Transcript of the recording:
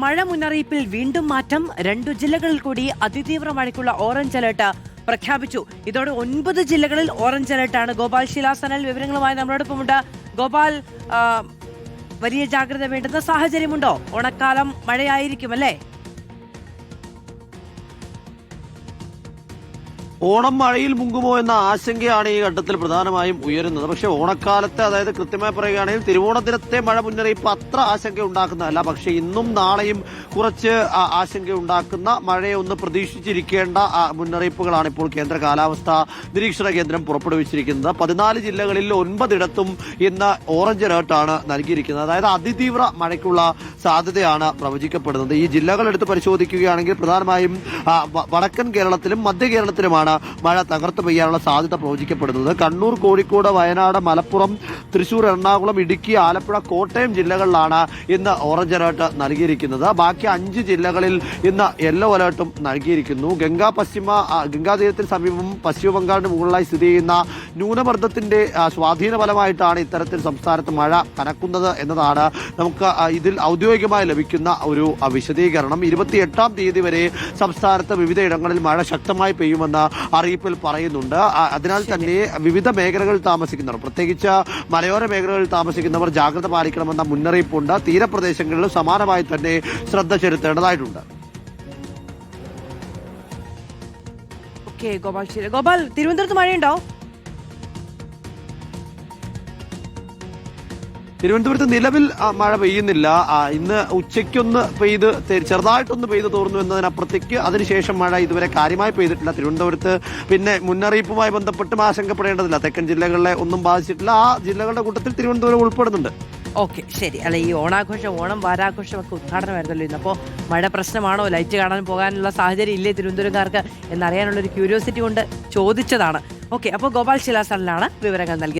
മഴ മുന്നറിയിപ്പിൽ വീണ്ടും മാറ്റം. 2 ജില്ലകളിൽ കൂടി അതിതീവ്ര മഴയ്ക്കുള്ള ഓറഞ്ച് അലർട്ട് പ്രഖ്യാപിച്ചു. ഇതോടെ 9 ജില്ലകളിൽ ഓറഞ്ച് അലർട്ടാണ്. ഗോപാൽ ശിലാസനൽ വിവരങ്ങളുമായി നമ്മളോടൊപ്പമുണ്ട്. ഗോപാൽ, വലിയ ജാഗ്രത വേണ്ടുന്ന സാഹചര്യമുണ്ടോ? ഓണക്കാലം മഴയായിരിക്കും അല്ലേ? ഓണം മഴയിൽ മുങ്ങുമോ എന്ന ആശങ്കയാണ് ഈ ഘട്ടത്തിൽ പ്രധാനമായും ഉയരുന്നത്. പക്ഷേ ഓണക്കാലത്ത്, അതായത് കൃത്യമായി പറയുകയാണെങ്കിൽ തിരുവോണദിനത്തെ മഴ മുന്നറിയിപ്പ് അത്ര ആശങ്ക ഉണ്ടാക്കുന്നതല്ല. പക്ഷേ ഇന്നും നാളെയും കുറച്ച് ആശങ്ക ഉണ്ടാക്കുന്ന മഴയെ ഒന്ന് പ്രതീക്ഷിച്ചിരിക്കേണ്ട മുന്നറിയിപ്പുകളാണ് ഇപ്പോൾ കേന്ദ്ര കാലാവസ്ഥാ നിരീക്ഷണ കേന്ദ്രം പുറപ്പെടുവിച്ചിരിക്കുന്നത്. 14 ജില്ലകളിൽ 9 ഇടത്തും ഇന്ന് ഓറഞ്ച് അലർട്ടാണ് നൽകിയിരിക്കുന്നത്. അതായത് അതിതീവ്ര മഴയ്ക്കുള്ള സാധ്യതയാണ് പ്രവചിക്കപ്പെടുന്നത്. ഈ ജില്ലകൾ എടുത്ത് പരിശോധിക്കുകയാണെങ്കിൽ പ്രധാനമായും വടക്കൻ കേരളത്തിലും മധ്യ കേരളത്തിലുമാണ് മഴ തകർത്ത് പെയ്യാനുള്ള സാധ്യത പ്രവചിക്കപ്പെടുന്നത്. കണ്ണൂർ, കോഴിക്കോട്, വയനാട്, മലപ്പുറം, തൃശൂർ, എറണാകുളം, ഇടുക്കി, ആലപ്പുഴ, കോട്ടയം ജില്ലകളിലാണ് ഇന്ന് ഓറഞ്ച് അലർട്ട് നൽകിയിരിക്കുന്നത്. ബാക്കി 5 ജില്ലകളിൽ ഇന്ന് യെല്ലോ അലർട്ടും നൽകിയിരിക്കുന്നു. ഗംഗാതീരത്തിന് സമീപം പശ്ചിമ ബംഗാളിന് മുകളിലായി സ്ഥിതി ചെയ്യുന്ന ന്യൂനമർദ്ദത്തിന്റെ സ്വാധീന ഫലമായിട്ടാണ് ഇത്തരത്തിൽ സംസ്ഥാനത്ത് മഴ കനക്കുന്നത് എന്നതാണ് നമുക്ക് ഇതിൽ ഔദ്യോഗികമായി ലഭിക്കുന്ന ഒരു വിശദീകരണം. 28-ാം തീയതി വരെ സംസ്ഥാനത്ത് വിവിധയിടങ്ങളിൽ മഴ ശക്തമായി പെയ്യുമെന്ന് അറിയിപ്പിൽ പറയുന്നുണ്ട്. അതിനാൽ തന്നെ വിവിധ മേഖലകളിൽ താമസിക്കുന്നവർ, പ്രത്യേകിച്ച് മലയോര മേഖലകളിൽ താമസിക്കുന്നവർ ജാഗ്രത പാലിക്കണമെന്ന മുന്നറിയിപ്പുണ്ട്. തീരപ്രദേശങ്ങളിലും സമാനമായി തന്നെ ശ്രദ്ധ ചെലുത്തേണ്ടതായിട്ടുണ്ട്. ഗോപാൽ, തിരുവനന്തപുരത്ത് മഴയുണ്ടോ? തിരുവനന്തപുരത്ത് നിലവിൽ മഴ പെയ്യുന്നില്ല. ഇന്ന് ഉച്ചയ്ക്കൊന്ന് പെയ്ത് ചെറുതായിട്ടൊന്ന് പെയ്ത് തോർന്നു എന്നതിനപ്പുറത്തേക്ക് അതിനുശേഷം മഴ ഇതുവരെ കാര്യമായി പെയ്തിട്ടില്ല തിരുവനന്തപുരത്ത്. പിന്നെ മുന്നറിയിപ്പുമായി ബന്ധപ്പെട്ടും ആശങ്കപ്പെടേണ്ടതില്ല. തെക്കൻ ജില്ലകളെ ഒന്നും ബാധിച്ചിട്ടില്ല. ആ ജില്ലകളുടെ കൂട്ടത്തിൽ തിരുവനന്തപുരം ഉൾപ്പെടുന്നുണ്ട്. ഓക്കെ, ശരി. അല്ല, ഈ ഓണാഘോഷം, ഓണം വാരാഘോഷം ഒക്കെ ഉദ്ഘാടനമായിരുന്നല്ലോ ഇന്ന്. അപ്പോൾ മഴ പ്രശ്നമാണോ? ലൈറ്റ് കാണാൻ പോകാനുള്ള സാഹചര്യം ഇല്ലേ തിരുവനന്തപുരംകാർക്ക് എന്നറിയാനുള്ള ഒരു ക്യൂരിയോസിറ്റി കൊണ്ട് ചോദിച്ചതാണ്. ഓക്കെ, അപ്പോൾ ഗോപാൽ ശിലാസനിലാണ് വിവരങ്ങൾ നൽകിയത്.